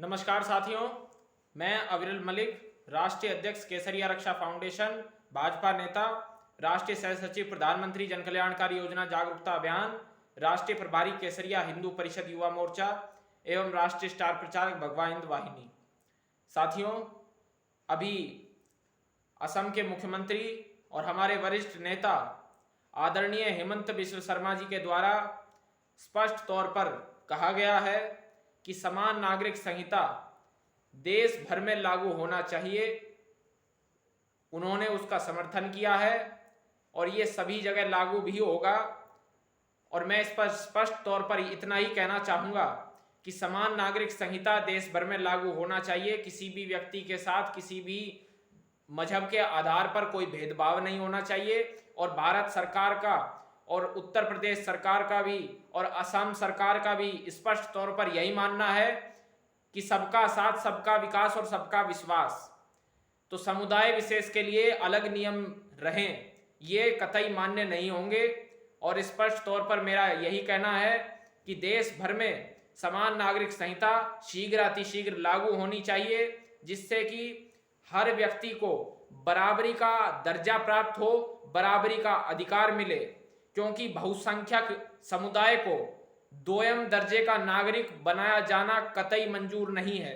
नमस्कार साथियों, मैं अविरल मलिक, राष्ट्रीय अध्यक्ष केसरिया रक्षा फाउंडेशन, भाजपा नेता, राष्ट्रीय सह सचिव प्रधानमंत्री जन कल्याणकारी योजना जागरूकता अभियान, राष्ट्रीय प्रभारी केसरिया हिंदू परिषद युवा मोर्चा एवं राष्ट्रीय स्टार प्रचारक भगवा हिंद वाहिनी। साथियों, अभी असम के मुख्यमंत्री और हमारे वरिष्ठ नेता आदरणीय हेमंत बिस्व शर्मा जी के द्वारा स्पष्ट तौर पर कहा गया है कि समान नागरिक संहिता देश भर में लागू होना चाहिए। उन्होंने उसका समर्थन किया है और ये सभी जगह लागू भी होगा। और मैं इस पर स्पष्ट तौर पर इतना ही कहना चाहूँगा कि समान नागरिक संहिता देश भर में लागू होना चाहिए। किसी भी व्यक्ति के साथ किसी भी मजहब के आधार पर कोई भेदभाव नहीं होना चाहिए। और भारत सरकार का और उत्तर प्रदेश सरकार का भी और असम सरकार का भी स्पष्ट तौर पर यही मानना है कि सबका साथ, सबका विकास और सबका विश्वास। तो समुदाय विशेष के लिए अलग नियम रहें, ये कतई मान्य नहीं होंगे। और स्पष्ट तौर पर मेरा यही कहना है कि देश भर में समान नागरिक संहिता शीघ्र अतिशीघ्र लागू होनी चाहिए, जिससे कि हर व्यक्ति को बराबरी का दर्जा प्राप्त हो, बराबरी का अधिकार मिले। क्योंकि बहुसंख्यक समुदाय को दोयम दर्जे का नागरिक बनाया जाना कतई मंजूर नहीं है।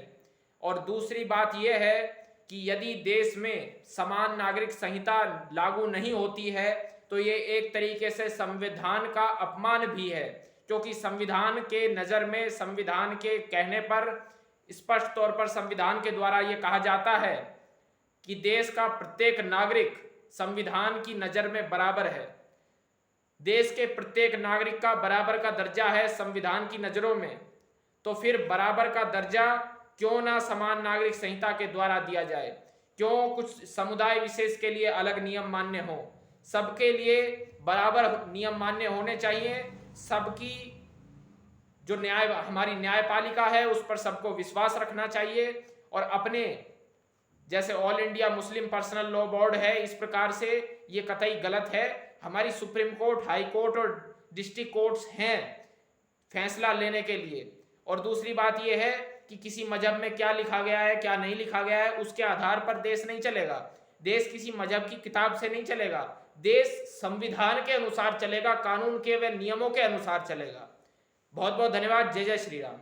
और दूसरी बात यह है कि यदि देश में समान नागरिक संहिता लागू नहीं होती है तो ये एक तरीके से संविधान का अपमान भी है। क्योंकि संविधान के नज़र में, संविधान के कहने पर स्पष्ट तौर पर संविधान के द्वारा ये कहा जाता है कि देश का प्रत्येक नागरिक संविधान की नज़र में बराबर है। देश के प्रत्येक नागरिक का बराबर का दर्जा है संविधान की नज़रों में। तो फिर बराबर का दर्जा क्यों ना समान नागरिक संहिता के द्वारा दिया जाए? क्यों कुछ समुदाय विशेष के लिए अलग नियम मान्य हो? सबके लिए बराबर नियम मान्य होने चाहिए। सबकी जो हमारी न्यायपालिका है उस पर सबको विश्वास रखना चाहिए। और अपने जैसे all India Muslim personal law board है, इस प्रकार से ये कतई गलत है। हमारी सुप्रीम कोर्ट, हाई कोर्ट और डिस्ट्रिक्ट कोर्ट्स हैं फैसला लेने के लिए। और दूसरी बात यह है कि किसी मजहब में क्या लिखा गया है, क्या नहीं लिखा गया है, उसके आधार पर देश नहीं चलेगा। देश किसी मजहब की किताब से नहीं चलेगा। देश संविधान के अनुसार चलेगा, कानून के व नियमों के अनुसार चलेगा। बहुत बहुत धन्यवाद। जय जय श्री राम।